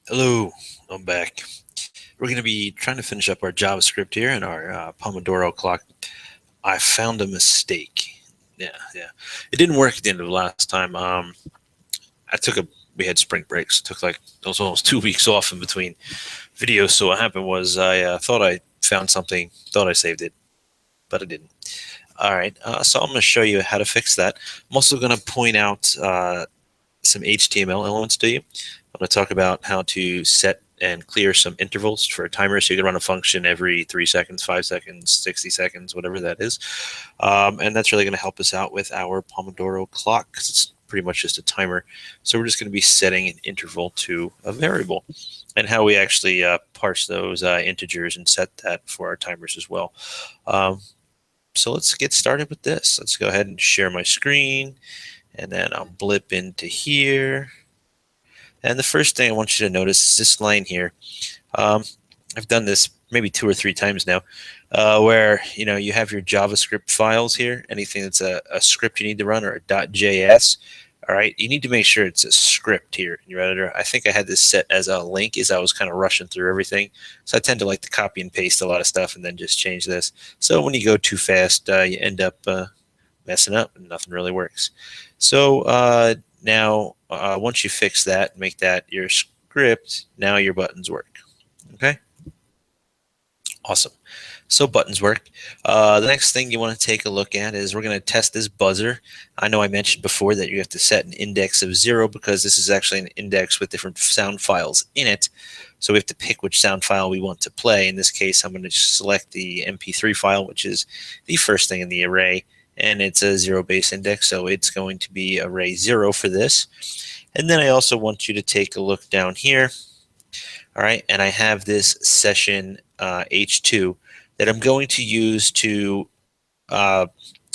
Hello, I'm back. We're going to be trying to finish up our JavaScript here and our Pomodoro clock. I found a mistake. Yeah. It didn't work at the end of the last time. We had spring breaks. It took like, it was almost 2 weeks off in between videos. So what happened was I thought I found something, thought I saved it, but I didn't. All right. So I'm going to show you how to fix that. I'm also going to point out some HTML elements to you. I'm going to talk about how to set and clear some intervals for a timer so you can run a function every 3 seconds, 5 seconds, 60 seconds, whatever that is. And that's really going to help us out with our Pomodoro clock because it's pretty much just a timer. So we're just going to be setting an interval to a variable and how we actually parse those integers and set that for our timers as well. So let's get started with this. Let's go ahead and share my screen, and then I'll blip into here. And the first thing I want you to notice is this line here. I've done this maybe 2 or 3 times now, where you have your JavaScript files here. Anything that's a script you need to run or a .js. All right, you need to make sure it's a script here in your editor. I think I had this set as a link as I was kind of rushing through everything. So I tend to like to copy and paste a lot of stuff and then just change this. So when you go too fast, you end up messing up and nothing really works. So now, once you fix that, make that your script, now your buttons work. Okay, awesome. So buttons work. The next thing you want to take a look at is we're going to test this buzzer. I know I mentioned before that you have to set an index of 0 because this is actually an index with different sound files in it. So we have to pick which sound file we want to play. In this case, I'm going to select the MP3 file, which is the first thing in the array, and it's a 0 base index, so it's going to be array 0 for this. And then I also want you to take a look down here. All right, and I have this session H2 that I'm going to use to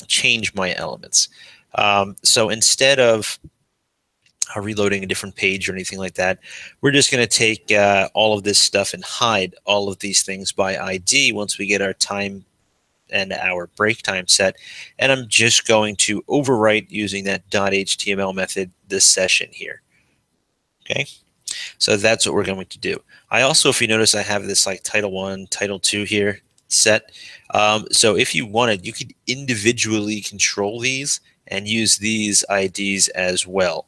change my elements. So instead of reloading a different page or anything like that, we're just going to take all of this stuff and hide all of these things by ID once we get our time and our break time set. And I'm just going to overwrite using that .html method this session here. Okay. So that's what we're going to do. I also, if you notice, I have this like title 1, title 2 here set. So if you wanted, you could individually control these and use these IDs as well.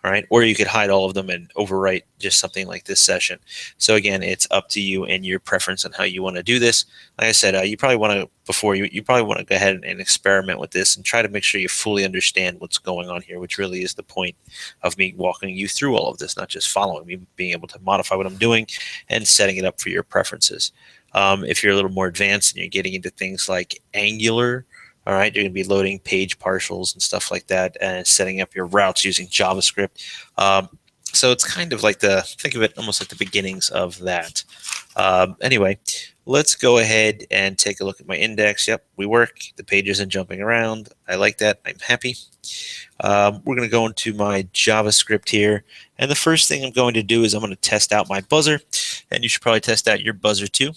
All right, or you could hide all of them and overwrite just something like this session. So again, it's up to you and your preference on how you want to do this. Like I said, you probably want to you probably want to go ahead and experiment with this and try to make sure you fully understand what's going on here, which really is the point of me walking you through all of this, not just following me, being able to modify what I'm doing and setting it up for your preferences. If you're a little more advanced and you're getting into things like Angular, all right, you're going to be loading page partials and stuff like that and setting up your routes using JavaScript. So it's kind of like think of it almost like the beginnings of that. Anyway, let's go ahead and take a look at my index. Yep, we work. The page isn't jumping around. I like that. I'm happy. We're going to go into my JavaScript here. And the first thing I'm going to do is I'm going to test out my buzzer. And you should probably test out your buzzer too.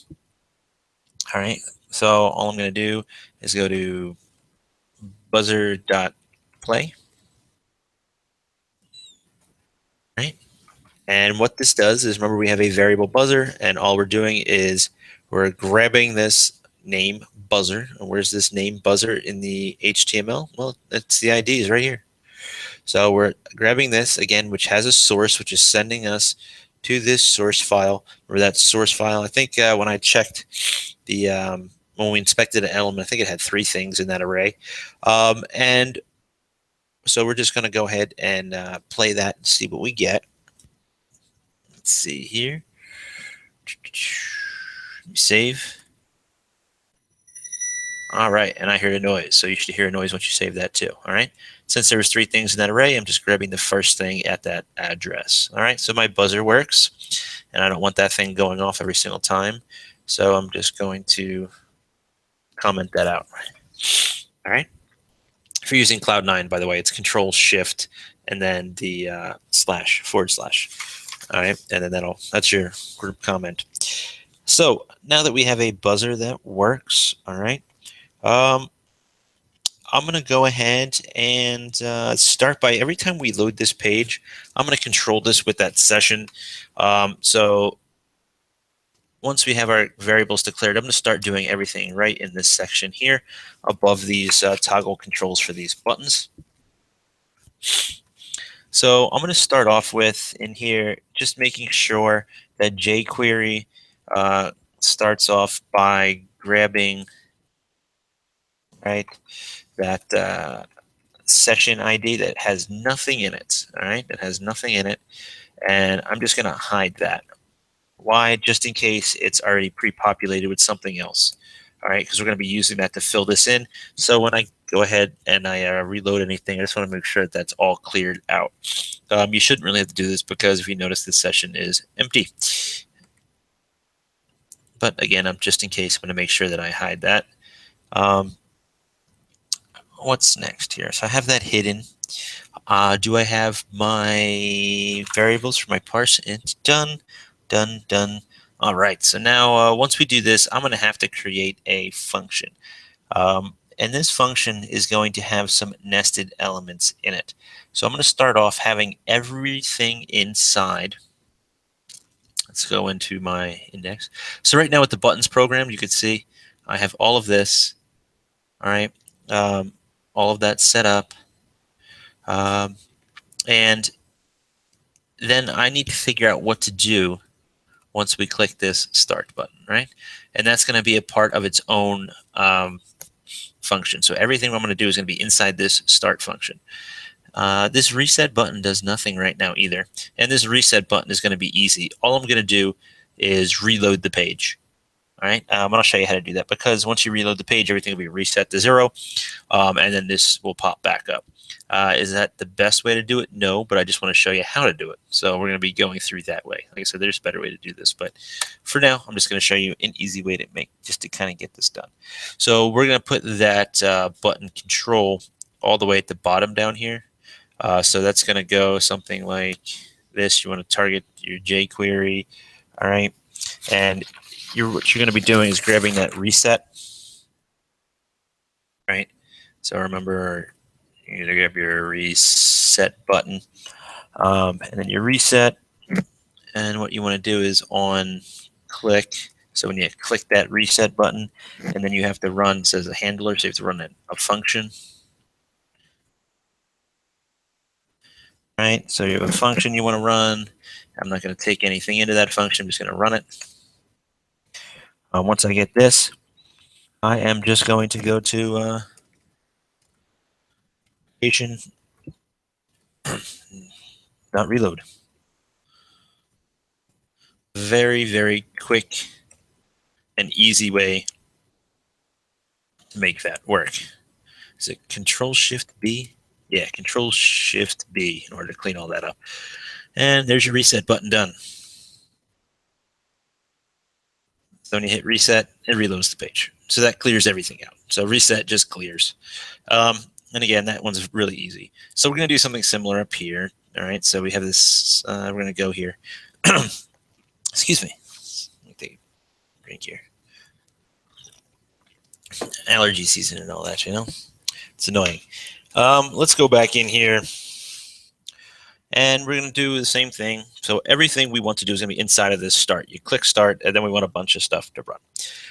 All right, so all I'm going to do is go to buzzer.play. Right. And what this does is, remember, we have a variable buzzer, and all we're doing is we're grabbing this name buzzer. And where's this name buzzer in the HTML? Well, it's the IDs right here. So we're grabbing this again, which has a source, which is sending us to this source file. Remember that source file? I think when I checked when we inspected an element, I think it had 3 things in that array. And so we're just going to go ahead and play that and see what we get. Let's see here. Save. All right, and I hear a noise. So you should hear a noise once you save that too. All right. Since there was 3 things in that array, I'm just grabbing the first thing at that address. All right, so my buzzer works, and I don't want that thing going off every single time. So I'm just going to comment that out. All right. If you're using Cloud9, by the way, it's Control-Shift and then the //. All right, and then that's your group comment. So now that we have a buzzer that works, all right, I'm going to go ahead and start by every time we load this page, I'm going to control this with that session. So once we have our variables declared, I'm going to start doing everything right in this section here above these toggle controls for these buttons. So I'm going to start off with in here just making sure that jQuery starts off by grabbing that session ID that has nothing in it. All right, that has nothing in it, and I'm just going to hide that. Why? Just in case it's already pre-populated with something else. All right, because we're going to be using that to fill this in. So when I go ahead and I reload anything, I just want to make sure that that's all cleared out. You shouldn't really have to do this because if you notice this session is empty. But again, I'm just in case, I'm going to make sure that I hide that. What's next here? So I have that hidden. Do I have my variables for my parse? It's done, done, done. All right, so now once we do this, I'm going to have to create a function. And this function is going to have some nested elements in it. So I'm going to start off having everything inside. Let's go into my index. So right now with the buttons program, you can see I have all of this. All right, all of that set up. And then I need to figure out what to do once we click this start button, right? And that's going to be a part of its own function. So everything I'm going to do is going to be inside this start function. This reset button does nothing right now either. And this reset button is going to be easy. All I'm going to do is reload the page. All right, and I'll show you how to do that because once you reload the page, everything will be reset to 0, and then this will pop back up. Is that the best way to do it? No, but I just want to show you how to do it. So we're going to be going through that way. Like I said, there's a better way to do this, but for now, I'm just going to show you an easy way to just to kind of get this done. So we're going to put that button control all the way at the bottom down here. So that's going to go something like this. You want to target your jQuery, all right, and what you're going to be doing is grabbing that reset, right? So remember, you're going to grab your reset button, and then your reset. And what you want to do is on click. So when you click that reset button, and then you have to run, it says a handler, so you have to run a function. Right? So you have a function you want to run. I'm not going to take anything into that function. I'm just going to run it. Once I get this, I am just going to go to application, not reload. Very, very quick and easy way to make that work. Is it Control-Shift-B? Yeah, Control-Shift-B in order to clean all that up. And there's your reset button done. So when you hit reset, it reloads the page. So that clears everything out. So reset just clears. And again, that one's really easy. So we're going to do something similar up here. All right, so we have this, we're going to go here. Excuse me. Let me take a drink here. Allergy season and all that, you know? It's annoying. Let's go back in here. And we're going to do the same thing. So everything we want to do is going to be inside of this start. You click start, and then we want a bunch of stuff to run.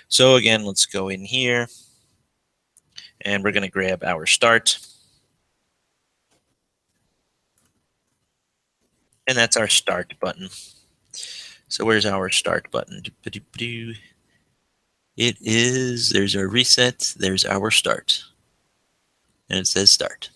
So again, let's go in here. And we're going to grab our start. And that's our start button. So where's our start button? It is, there's our reset, there's our start. And it says start.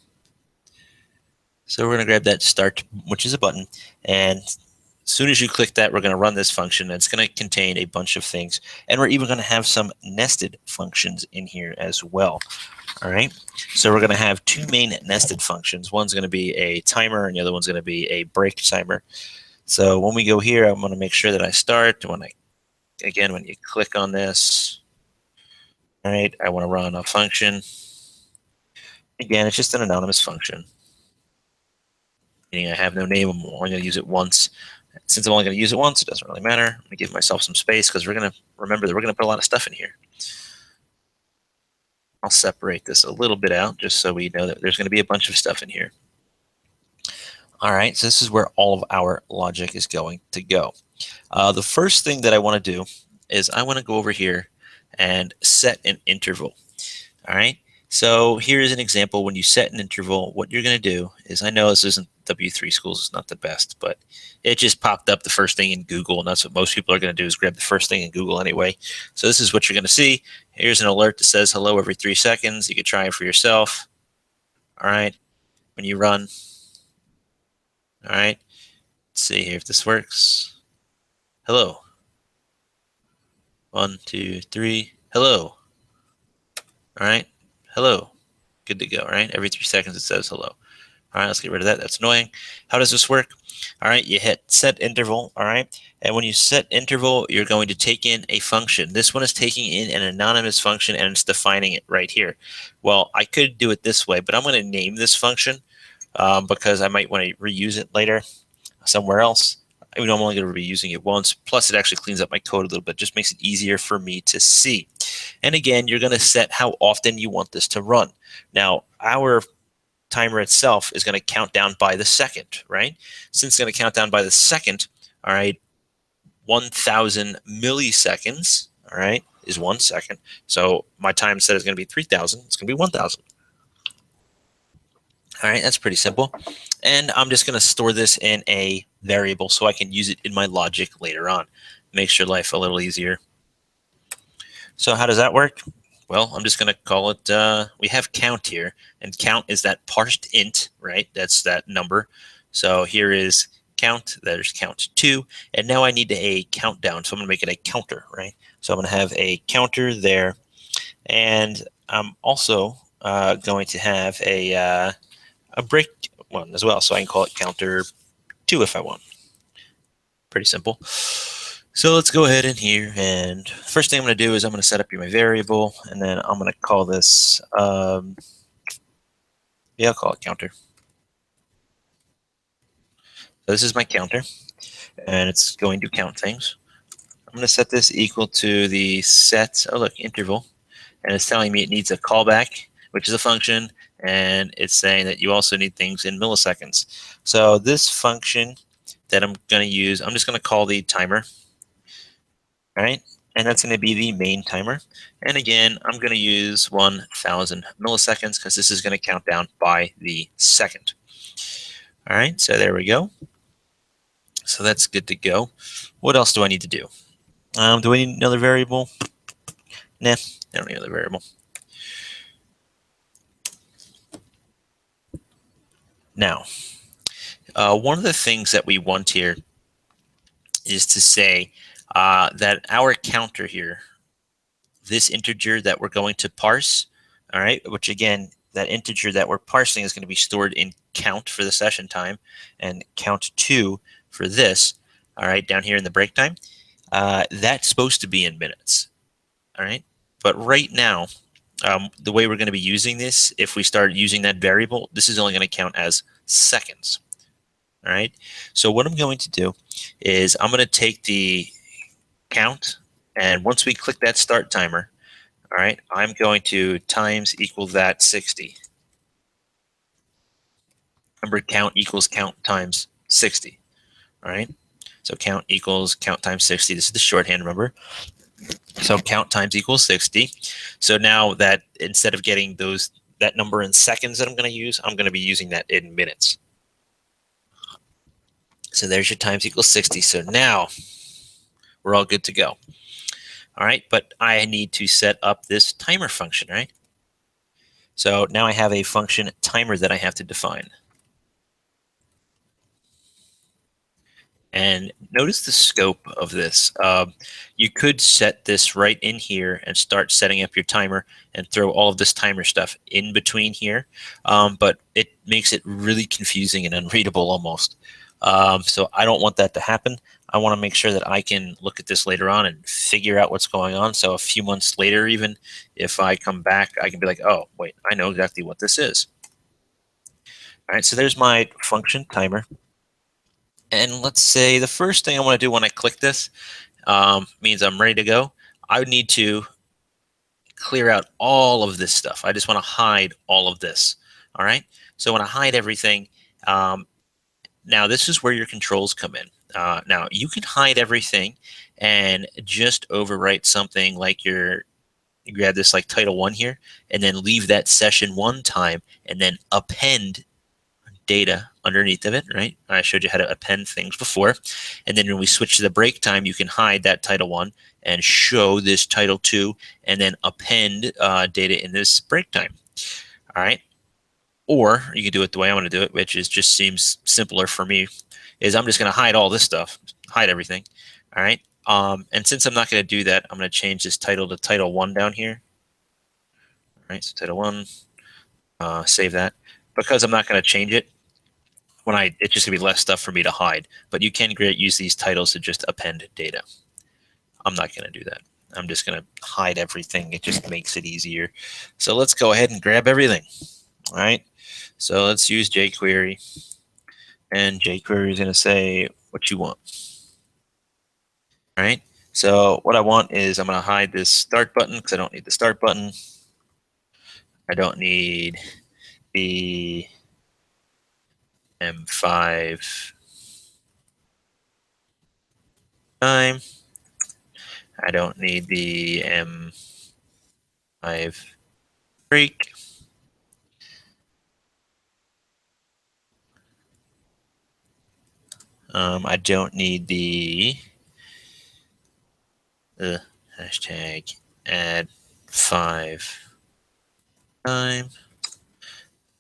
So we're going to grab that start, which is a button. And as soon as you click that, we're going to run this function. And it's going to contain a bunch of things. And we're even going to have some nested functions in here as well. All right. So we're going to have two main nested functions. One's going to be a timer, and the other one's going to be a break timer. So when we go here, I'm going to make sure that I start. When you click on this, all right, I want to run a function. Again, it's just an anonymous function. Meaning I have no name. I'm only going to use it once. Since I'm only going to use it once, it doesn't really matter. I'm going to give myself some space because we're going to remember that we're going to put a lot of stuff in here. I'll separate this a little bit out just so we know that there's going to be a bunch of stuff in here. All right, so this is where all of our logic is going to go. The first thing that I want to do is I want to go over here and set an interval. All right, so here's an example. When you set an interval, what you're going to do is, I know this isn't W3 Schools, it's not the best, but it just popped up the first thing in Google, and that's what most people are going to do, is grab the first thing in Google anyway. So this is what you're going to see. Here's an alert that says hello every 3 seconds. You can try it for yourself. All right, when you run. All right, let's see here if this works. Hello. 1, 2, 3. Hello. All right. Hello. Good to go. Right. Every 3 seconds it says hello. All right. Let's get rid of that. That's annoying. How does this work? All right. You hit set interval. All right. And when you set interval, you're going to take in a function. This one is taking in an anonymous function, and it's defining it right here. Well, I could do it this way, but I'm going to name this function because I might want to reuse it later somewhere else. I mean, I'm only going to be using it once. Plus, it actually cleans up my code a little bit, just makes it easier for me to see. And again, you're going to set how often you want this to run. Now, our timer itself is going to count down by the second, right? Since it's going to count down by the second, all right, 1,000 milliseconds, all right, is 1 second. So my time set is going to be 3,000. It's going to be 1,000. All right, that's pretty simple. And I'm just going to store this in a variable so I can use it in my logic later on. Makes your life a little easier. So how does that work? Well, I'm just going to call it, we have count here, and count is that parsed int, right? That's that number. So here is count, there's count 2, and now I need a countdown, so I'm going to make it a counter, right? So I'm going to have a counter there, and I'm also going to have a break one as well, so I can call it counter 2 if I want. Pretty simple. So let's go ahead in here, and first thing I'm going to do is I'm going to set up my variable, and then I'm going to call this, yeah, I'll call it counter. So this is my counter, and it's going to count things. I'm going to set this equal to the set, oh look, interval, and it's telling me it needs a callback, which is a function, and it's saying that you also need things in milliseconds. So this function that I'm going to use, I'm just going to call the timer, right? And that's going to be the main timer. And again, I'm going to use 1,000 milliseconds because this is going to count down by the second. All right, so there we go. So that's good to go. What else do I need to do? Do I need another variable? Nah, I don't need another variable. Now, one of the things that we want here is to say that our counter here, this integer that we're going to parse, all right, which again, that integer that we're parsing is going to be stored in count for the session time and count 2 for this, all right, down here in the break time. That's supposed to be in minutes, all right? But right now, the way we're going to be using this, if we start using that variable, this is only going to count as seconds, all right? So what I'm going to do is I'm going to take the count, and once we click that start timer, all right, I'm going to times equal that 60. Remember, count equals count times 60, all right? So count equals count times 60. This is the shorthand, remember? So count times equals 60. So now that instead of getting that number in seconds that I'm going to use, I'm going to be using that in minutes. So there's your times equals 60. So now we're all good to go. All right, but I need to set up this timer function, right? So now I have a function timer that I have to define. And notice the scope of this. You could set this right in here and start setting up your timer and throw all of this timer stuff in between here, but it makes it really confusing and unreadable almost. So I don't want that to happen. I want to make sure that I can look at this later on and figure out what's going on. So a few months later, even if I come back, I can be like, oh, wait, I know exactly what this is. All right, so there's my function timer. And let's say the first thing I want to do when I click this means I'm ready to go. I would need to clear out all of this stuff. I just want to hide all of this. All right. So when I hide everything, now this is where your controls come in. Now you can hide everything and just overwrite something like you grab this like title 1 here, and then leave that session 1 time, and then append data underneath of it, right? I showed you how to append things before. And then when we switch to the break time, you can hide that title 1 and show this title 2, and then append data in this break time. All right. Or you can do it the way I want to do it, which is just seems simpler for me, is I'm just going to hide all this stuff, hide everything. All right. And since I'm not going to do that, I'm going to change this title to title 1 down here. All right. So title 1, save that. Because I'm not going to change it, it's just gonna be less stuff for me to hide. But you can use these titles to just append data. I'm not gonna do that. I'm just gonna hide everything. It just makes it easier. So let's go ahead and grab everything. All right. So let's use jQuery, and jQuery is gonna say what you want. All right. So what I want is I'm gonna hide this start button because I don't need the start button. I don't need the M5 time. I don't need the M5 break. I don't need the hashtag add 5 time.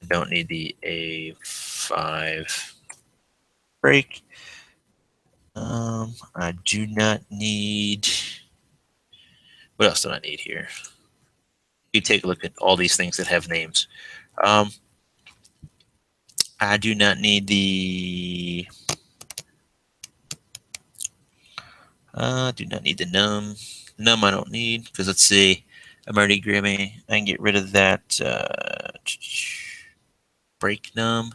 I don't need the A5 break. I do not need. What else do I need here? You take a look at all these things that have names. I do not need the. Do not need the num. Num I don't need because let's see. I'm already grabbing. I can get rid of that break num.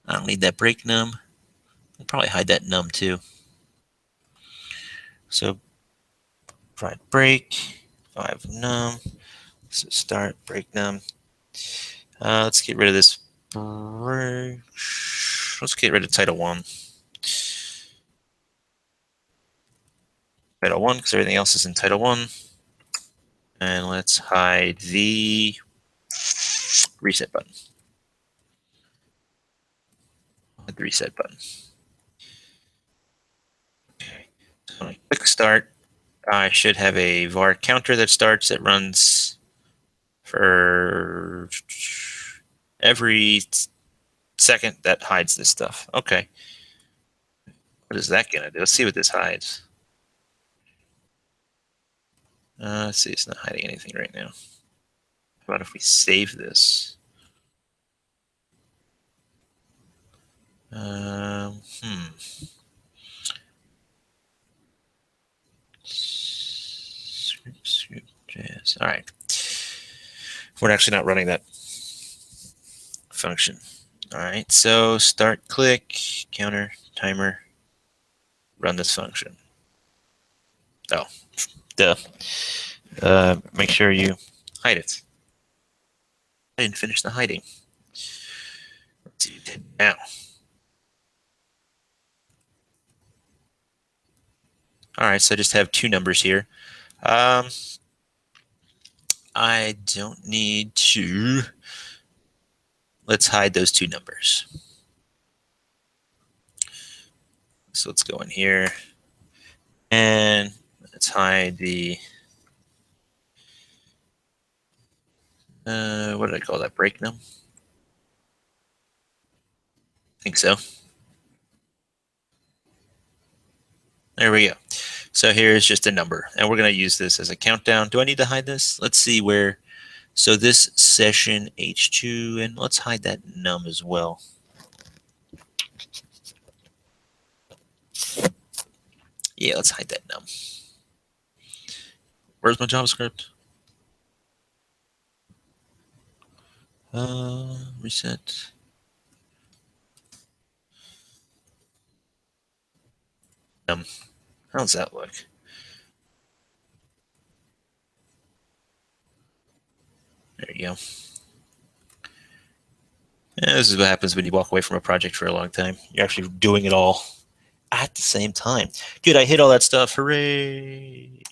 I don't need that break num. I'll probably hide that num too. So provide break 5 num. So start break num. Let's get rid of this. Let's get rid of title 1. Title 1 because everything else is in title 1. And let's hide the reset button. Hide the reset button. Okay. So when I click start, I should have a var counter that starts that runs for every second that hides this stuff. Okay. What is that going to do? Let's see what this hides. Let's see, it's not hiding anything right now. How about if we save this? Script.js. All right. We're actually not running that function. All right. So start, click, counter, timer, run this function. Oh, duh. Make sure you hide it. I didn't finish the hiding. Let's see now. All right, so I just have 2 numbers here. I don't need to. Let's hide those 2 numbers. So let's go in here and let's hide the. What did I call that? Break num? I think so. There we go. So here's just a number, and we're going to use this as a countdown. Do I need to hide this? Let's see where. So this session H2, and let's hide that num as well. Yeah, let's hide that num. Where's my JavaScript? Reset. How does that look? There you go. And this is what happens when you walk away from a project for a long time. You're actually doing it all at the same time. Good, I hit all that stuff. Hooray!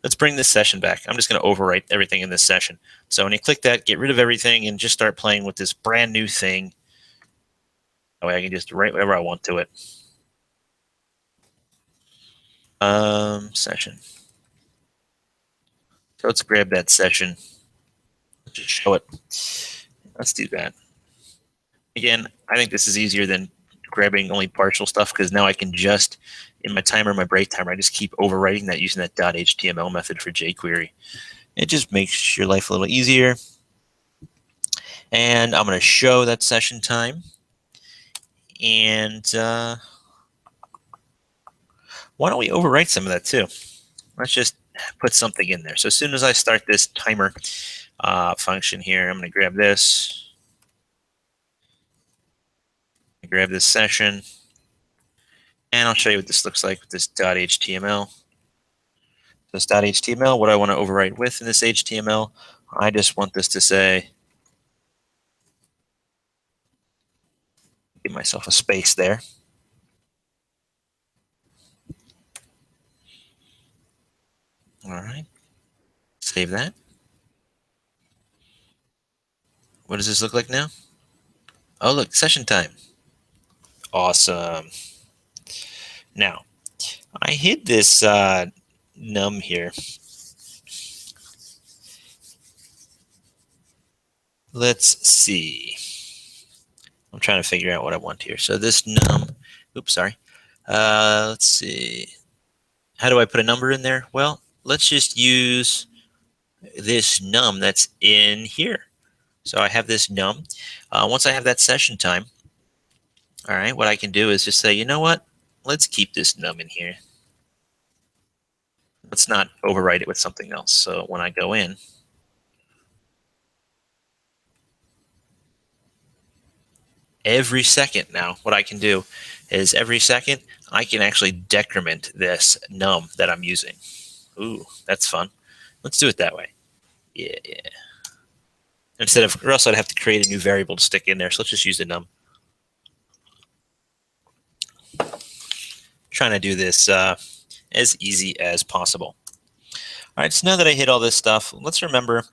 Let's bring this session back. I'm just going to overwrite everything in this session. So when you click that, get rid of everything and just start playing with this brand new thing. That way I can just write whatever I want to it. Session. So let's grab that session. Let's just show it. Let's do that. Again, I think this is easier than grabbing only partial stuff because now I can just, in my timer, my break timer, I just keep overwriting that using that .html method for jQuery. It just makes your life a little easier. And I'm going to show that session time. And why don't we overwrite some of that too? Let's just put something in there. So as soon as I start this timer function here, I'm going to grab this. Grab this session. And I'll show you what this looks like with this .html. This .html, what I want to overwrite with in this HTML, I just want this to say, give myself a space there. All right, save that. What does this look like now? Oh, look, session time. Awesome. Now, I hid this num here. Let's see. I'm trying to figure out what I want here. So this num, oops, sorry. Let's see. How do I put a number in there? Well, let's just use this num that's in here. So I have this num. Once I have that session time, all right, what I can do is just say, you know what? Let's keep this num in here. Let's not overwrite it with something else. So when I go in, every second now, what I can do is every second, I can actually decrement this num that I'm using. Ooh, that's fun. Let's do it that way. Yeah. Instead of, or else I'd have to create a new variable to stick in there. So let's just use the num. Trying to do this as easy as possible. All right, so now that I hit all this stuff, let's remember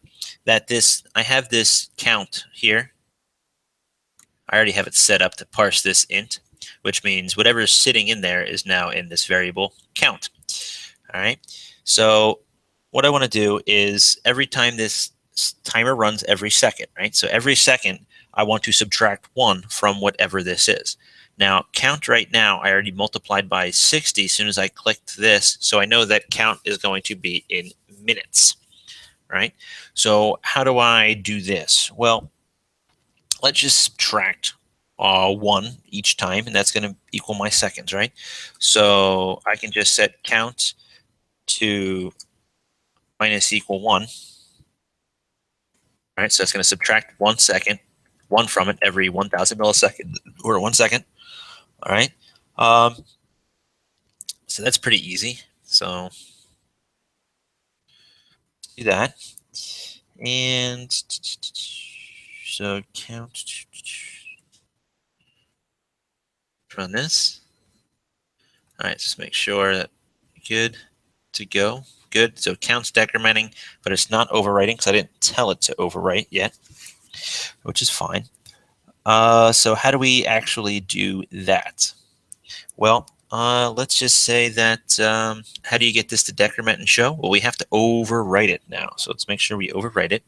that I have this count here. I already have it set up to parse this int, which means whatever is sitting in there is now in this variable count. All right, so what I want to do is every time this timer runs every second, right? So every second, I want to subtract 1 from whatever this is. Now, count right now, I already multiplied by 60 as soon as I clicked this, so I know that count is going to be in minutes, right? So how do I do this? Well, let's just subtract 1 each time, and that's going to equal my seconds, right? So I can just set count to minus equal 1. All right, so it's going to subtract 1 second, 1 from it every 1,000 milliseconds, or 1 second. All right, so that's pretty easy. So do that, and so count. Run this. All right, just make sure that good to go. Good. So count's decrementing, but it's not overwriting because I didn't tell it to overwrite yet, which is fine. So how do we actually do that? Well, let's just say that, how do you get this to decrement and show? Well, we have to overwrite it now. So let's make sure we overwrite it.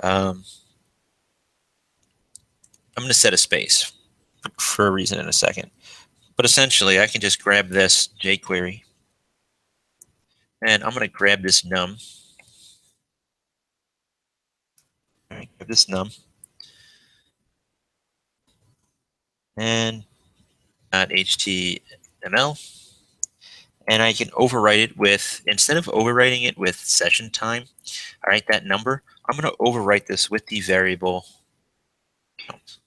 I'm going to set a space for a reason in a second. But essentially, I can just grab this jQuery, and I'm going to grab this num. All right, grab this num. And .html. And I can overwrite it with, instead of overwriting it with session time, all right, that number, I'm going to overwrite this with the variable count.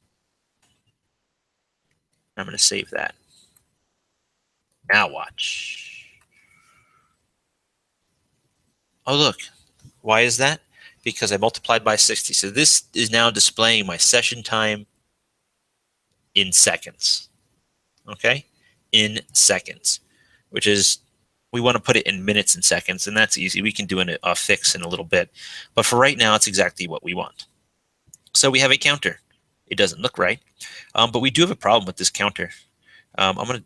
I'm going to save that. Now watch. Oh, look. Why is that? because I multiplied by 60. So this is now displaying my session time in seconds. Okay, in seconds, which is, we want to put it in minutes and seconds, and that's easy. We can do a fix in a little bit, but for right now, it's exactly what we want. So we have a counter. It doesn't look right, but we do have a problem with this counter. I'm going to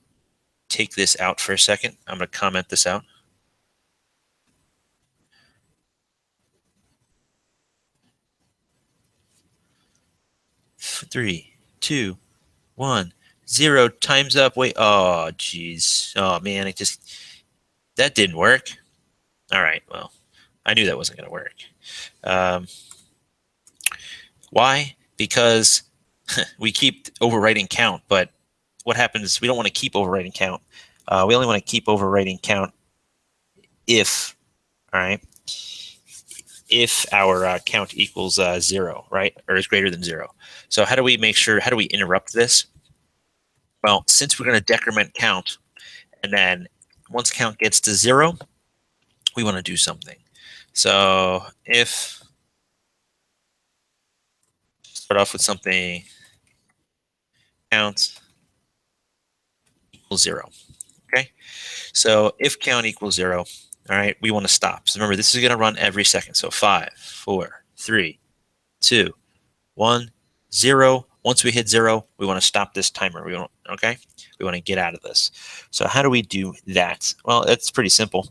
take this out for a second. I'm going to comment this out. Three, two, 1, 0, time's up. Wait, oh, geez. Oh, man, that didn't work. All right, well, I knew that wasn't going to work. Why? Because we keep overwriting count, but what happens is we don't want to keep overwriting count. We only want to keep overwriting count if, all right, if our count equals 0, right, or is greater than 0. So how do we interrupt this? Well, since we're going to decrement count, and then once count gets to 0, we want to do something. So if, start off with something, count equals 0. Okay, so if count equals 0, all right, we want to stop. So remember, this is going to run every second. So 5, 4, 3, 2, 1, 0. Once we hit 0, we want to stop this timer. We want to get out of this. So how do we do that? Well, it's pretty simple.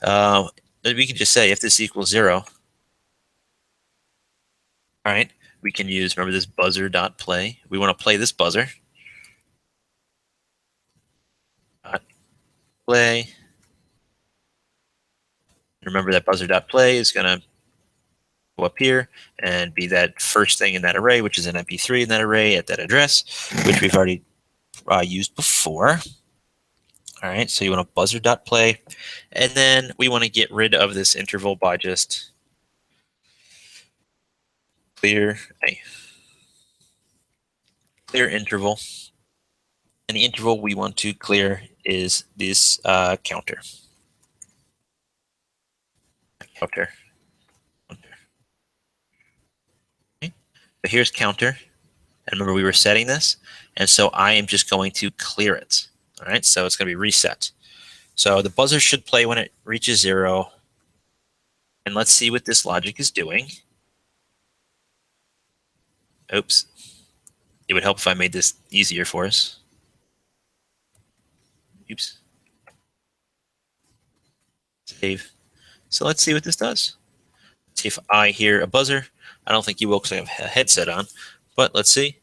We can just say if this equals 0, all right, we can use, remember this buzzer.play. We want to play this buzzer. Play. Remember that buzzer.play is going to go up here and be that first thing in that array, which is an MP3 in that array at that address, which we've already used before. All right, so you want a buzzer.play, and then we want to get rid of this interval by just clear interval, and the interval we want to clear is this counter. Okay. So here's counter, and remember we were setting this, and so I am just going to clear it. All right, so it's going to be reset. So the buzzer should play when it reaches 0, and let's see what this logic is doing. Oops. It would help if I made this easier for us. Oops. Save. So let's see what this does. Let's see if I hear a buzzer. I don't think you will because I have a headset on, but let's see.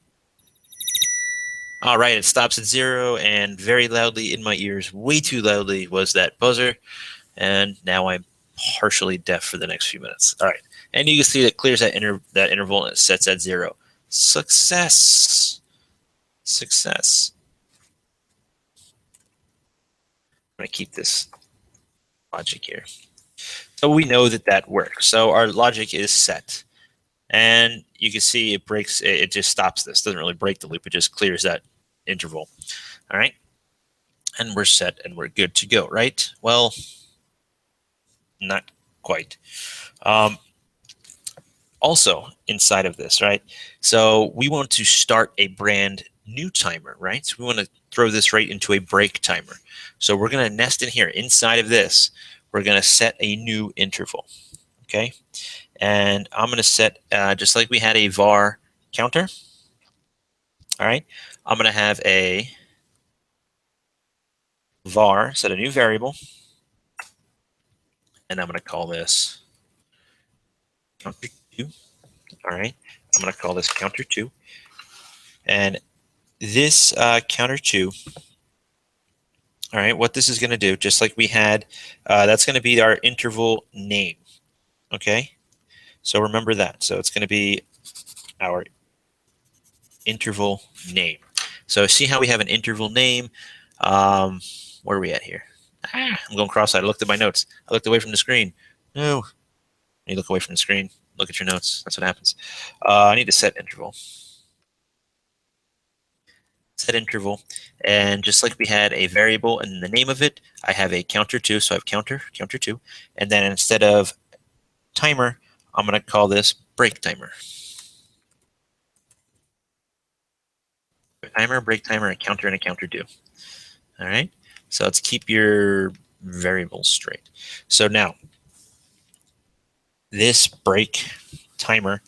All right, it stops at 0, and very loudly in my ears, way too loudly, was that buzzer, and now I'm partially deaf for the next few minutes. All right, and you can see that clears that interval and it sets at 0. Success. Success. I'm going to keep this logic here. So we know that that works. So our logic is set. And you can see it breaks, it just stops this. Doesn't really break the loop, it just clears that interval. All right. And we're set and we're good to go, right? Well, not quite. Also inside of this, right? So we want to start a brand new timer, right? So we want to throw this right into a break timer. So we're going to nest in here. Inside of this, we're going to set a new interval, okay? And I'm going to set, just like we had a var counter, all right? I'm going to have a var, set a new variable, and I'm going to call this counter 2, all right? I'm going to call this counter 2. And this counter 2, all right, what this is going to do, just like we had, that's going to be our interval name, okay? So remember that. So it's going to be our interval name. So see how we have an interval name? Where are we at here? I'm going cross-eyed. I looked at my notes. I looked away from the screen. No. You look away from the screen. Look at your notes. That's what happens. I need to set interval. Set interval, and just like we had a variable and the name of it, I have a counter 2, so I have counter 2, and then instead of timer, I'm going to call this break timer. Break timer, a counter, and a counter do. All right. So let's keep your variables straight. So now this break timer,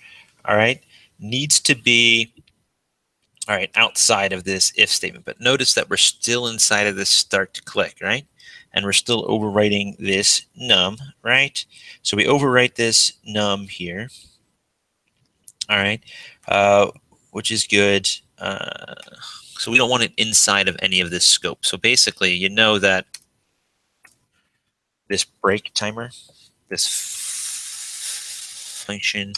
all right, needs to be all right outside of this if statement. But notice that we're still inside of this start to click, right? And we're still overwriting this num, right? So we overwrite this num here, all right, which is good. So we don't want it inside of any of this scope. So basically, you know that this break timer, this function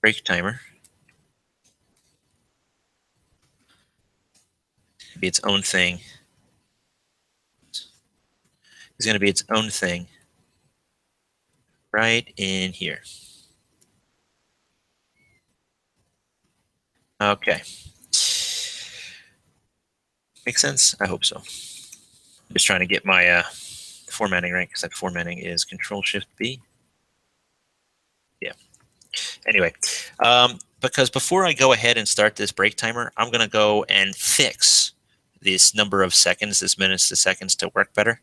break timer, be its own thing. Is going to be its own thing right in here. Okay. Makes sense? I hope so. I'm just trying to get my formatting right, because that formatting is Control-Shift-B. Yeah. Anyway, because before I go ahead and start this break timer, I'm going to go and fix this number of seconds, this minutes to seconds, to work better.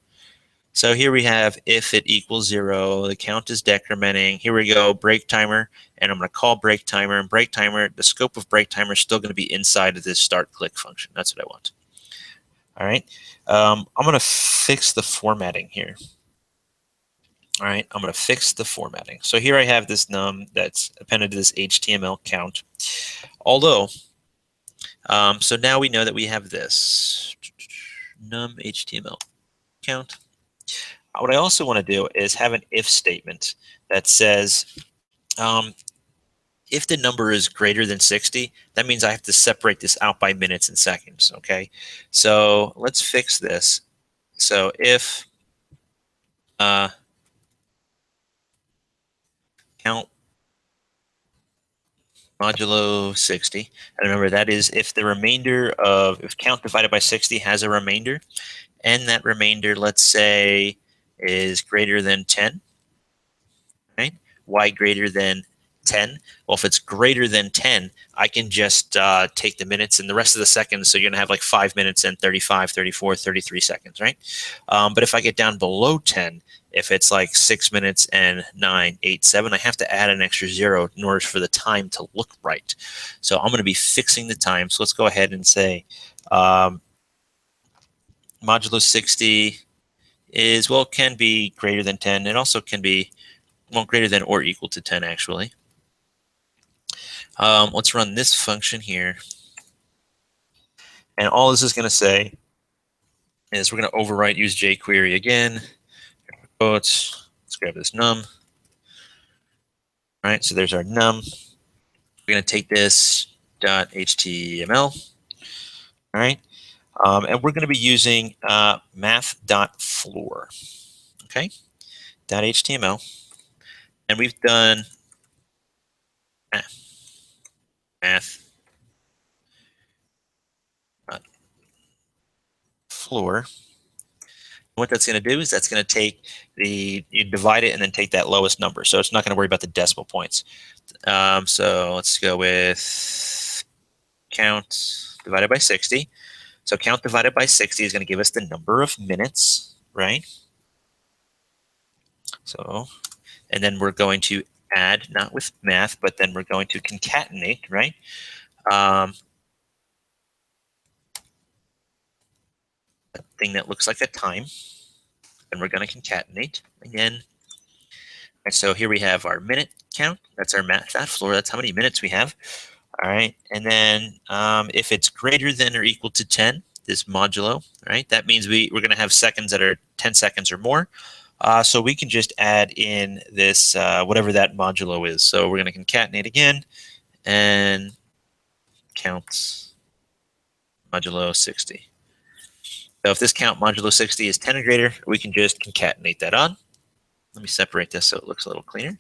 So here we have if it equals 0, the count is decrementing. Here we go, break timer, and I'm going to call break timer. And break timer, the scope of break timer is still going to be inside of this start click function. That's what I want. All right. I'm going to fix the formatting here. All right. I'm going to fix the formatting. So here I have this num that's appended to this HTML count. Although, so now we know that we have this num HTML count. What I also want to do is have an if statement that says, if the number is greater than 60, that means I have to separate this out by minutes and seconds, okay? So let's fix this. So if count modulo 60, and remember that is if the remainder of, if count divided by 60 has a remainder, and that remainder, let's say, is greater than 10, right? Y greater than 10. Well, if it's greater than 10, I can just take the minutes and the rest of the seconds. So you're going to have like 5 minutes and 35, 34, 33 seconds, right? But if I get down below 10, if it's like 6 minutes and 9, 8, 7, I have to add an extra 0 in order for the time to look right. So I'm going to be fixing the time. So let's go ahead and say modulo 60 is, well, it can be greater than 10. It also can be, well, greater than or equal to 10, actually. Let's run this function here. And all this is going to say is we're going to overwrite use jQuery again. Quotes. Let's grab this num. All right, so there's our num. We're going to take this .html. All right, and we're going to be using math.floor. Okay, .html. And we've done math floor. What that's going to do is that's going to take you divide it and then take that lowest number. So it's not going to worry about the decimal points. So let's go with count divided by 60. So count divided by 60 is going to give us the number of minutes, right? So, and then we're going to add, not with math, but then we're going to concatenate, right? A thing that looks like a time. And we're going to concatenate again. And so here we have our minute count. That's our math.floor. That's how many minutes we have. All right. And then if it's greater than or equal to 10, this modulo, right? That means we're going to have seconds that are 10 seconds or more. So we can just add in this, whatever that modulo is. So we're going to concatenate again and count modulo 60. So if this count modulo 60 is 10 or greater, we can just concatenate that on. Let me separate this so it looks a little cleaner.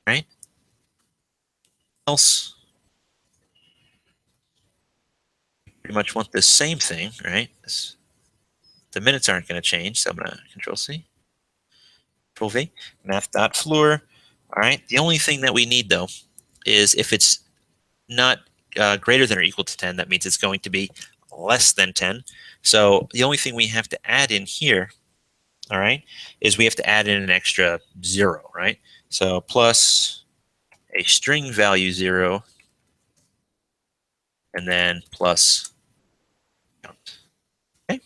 Right? Else, pretty much want the same thing, right? The minutes aren't going to change, so I'm going to Control-C. Control-V, math.floor. All right. The only thing that we need, though, is if it's not greater than or equal to 10, that means it's going to be less than 10. So the only thing we have to add in here, all right, is we have to add in an extra 0, right? So plus a string value 0, and then plus count. Okay.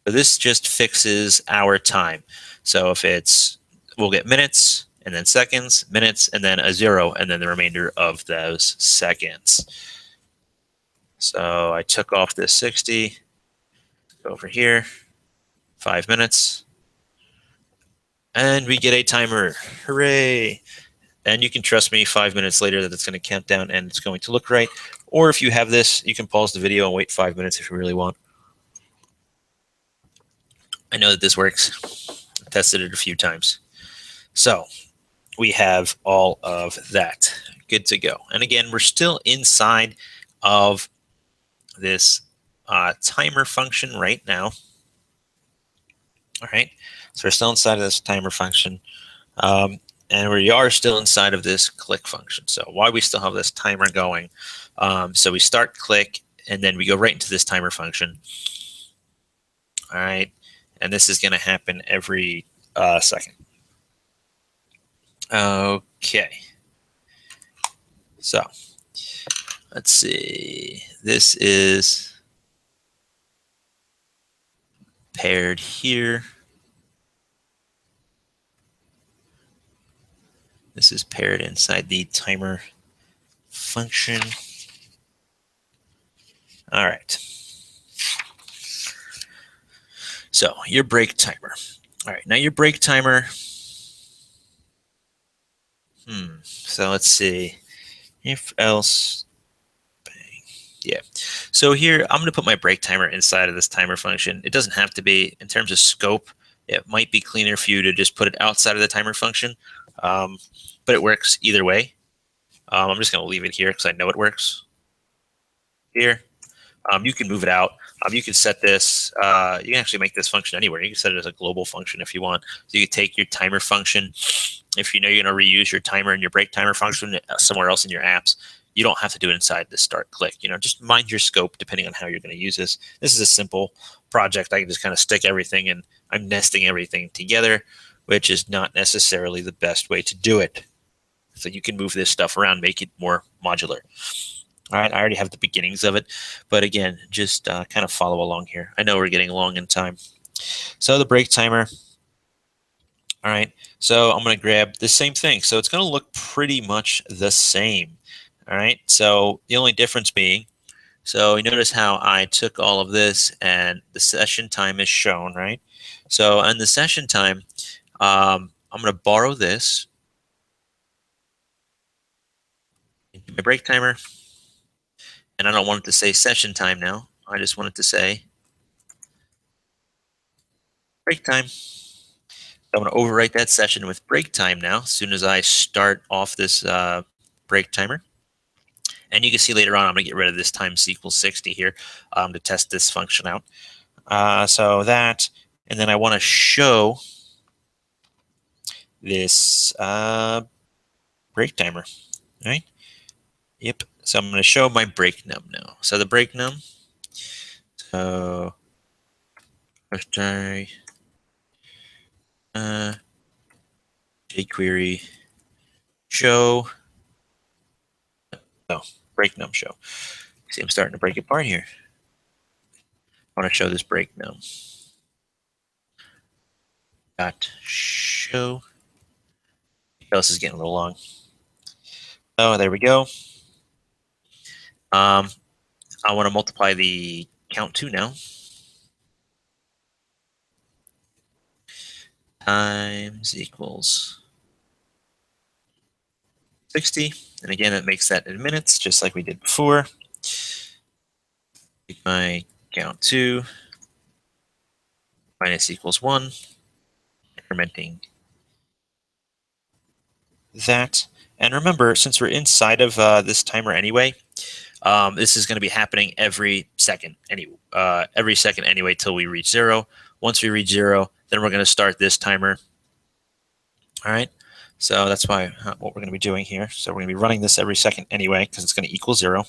So this just fixes our time. So if it's, we'll get minutes, and then seconds, minutes, and then a 0, and then the remainder of those seconds. So I took off this 60, go over here, 5 minutes, and we get a timer. Hooray! And you can trust me, 5 minutes later that it's going to count down and it's going to look right. Or if you have this, you can pause the video and wait 5 minutes if you really want. I know that this works. I've tested it a few times. So we have all of that. Good to go. And again, we're still inside of this timer function right now. All right. So we're still inside of this timer function. And we are still inside of this click function. So why we still have this timer going. So we start click, and then we go right into this timer function. All right. And this is going to happen every second. Okay. So let's see. This is paired here. This is paired inside the timer function. All right. So your break timer. All right. Now your break timer. So let's see. If else. Bang. Yeah. So here I'm going to put my break timer inside of this timer function. It doesn't have to be. In terms of scope, it might be cleaner for you to just put it outside of the timer function. But it works either way. I'm just going to leave it here because I know it works. Here. You can move it out. You can set this. You can actually make this function anywhere. You can set it as a global function if you want. So you can take your timer function. If you know you're going to reuse your timer and your break timer function somewhere else in your apps, you don't have to do it inside the start click. Just mind your scope depending on how you're going to use this. This is a simple project. I can just kind of stick everything, and I'm nesting everything together, which is not necessarily the best way to do it. So you can move this stuff around, make it more modular. All right, I already have the beginnings of it, but again, just kind of follow along here. I know we're getting long in time. So the break timer. All right, so I'm going to grab the same thing. So it's going to look pretty much the same. All right, so the only difference being, so you notice how I took all of this and the session time is shown, right? So on the session time, I'm going to borrow this into my break timer. And I don't want it to say session time now. I just want it to say break time. I'm going to overwrite that session with break time now as soon as I start off this break timer. And you can see later on, I'm going to get rid of this times equals 60 here to test this function out. So that, and then I want to show this break timer, right? Yep. So I'm going to show my break num now. So the break num. So jQuery show. Oh, break num show. See, I'm starting to break apart here. I want to show this break num. Dot show. This is getting a little long. Oh, there we go. I want to multiply the count to now. Times equals 60. And again, that makes that in minutes, just like we did before. Take my count 2 minus equals 1, incrementing that. And remember, since we're inside of this timer anyway, this is going to be happening every second anyway till we reach 0. Once we reach 0, then we're going to start this timer. All right. So that's why what we're going to be doing here. So we're going to be running this every second anyway, because it's going to equal 0.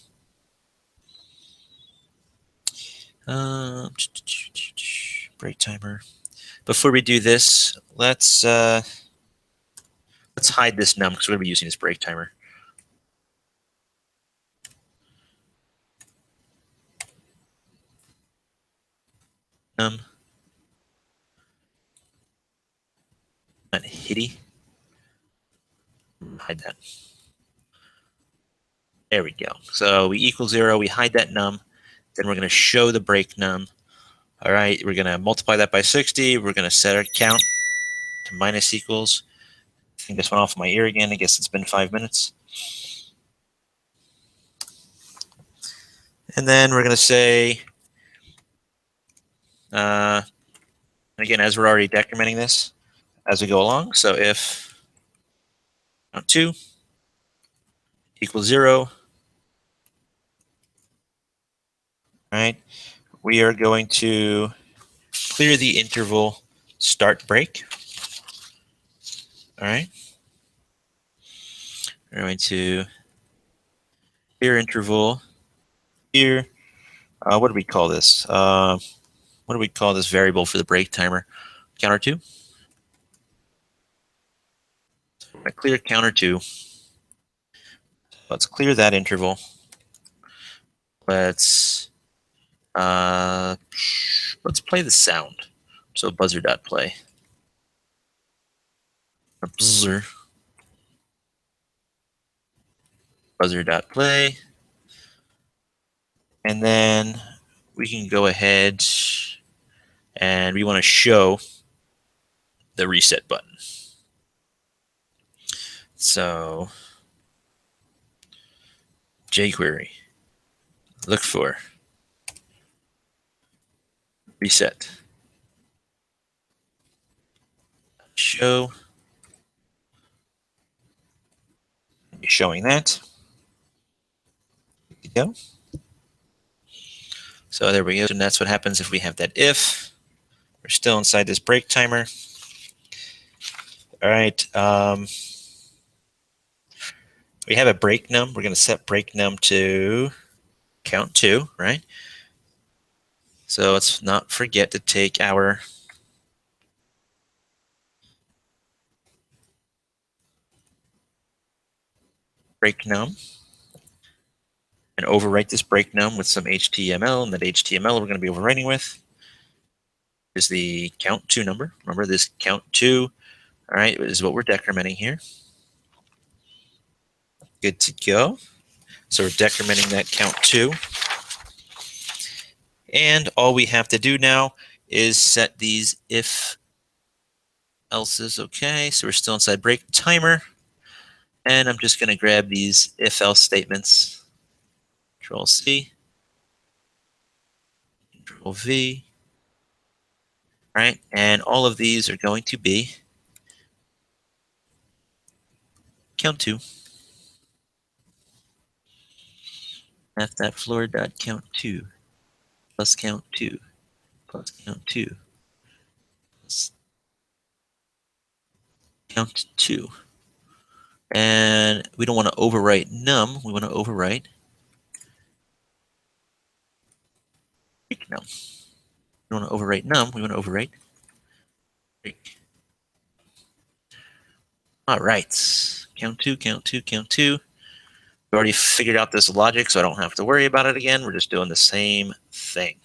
Break timer. Before we do this, let's hide this num because we're going to be using this break timer. Num. Not hitty. Hide that. There we go. So we equal 0. We hide that num. Then we're going to show the break num. All right. We're going to multiply that by 60. We're going to set our count to minus equals. I think this went off my ear again. I guess it's been 5 minutes. And then we're going to say, and again, as we're already decrementing this as we go along. So if count 2 equals 0, all right, we are going to clear the interval start break. All right. We're going to clear interval here. What do we call this? What do we call this variable for the break timer? Counter 2. Clear counter 2. Let's clear that interval. Let's play the sound. So buzzer.play. Buzzer. Buzzer.play. And then we can go ahead and we want to show the reset button. So jQuery, look for reset. Show. Showing that. There we go. So there we go. And that's what happens if we have that if. We're still inside this break timer. All right. We have a break num. We're going to set break num to count 2, right? So let's not forget to take our break num and overwrite this break num with some HTML, and that HTML we're going to be overwriting with is the count 2 number. Remember this count 2, all right, is what we're decrementing here. Good to go. So we're decrementing that count 2. And all we have to do now is set these if else's. Okay, so we're still inside break timer. And I'm just going to grab these if else statements. Control C. Control V. All right, and all of these are going to be count 2. F.floor dot count 2 plus count 2 plus count 2 plus count 2. And we don't want to overwrite num. We want to overwrite break num. We don't want to overwrite num. We want to overwrite break. All right. Count 2, count 2, count 2. We already figured out this logic, so I don't have to worry about it again. We're just doing the same thing.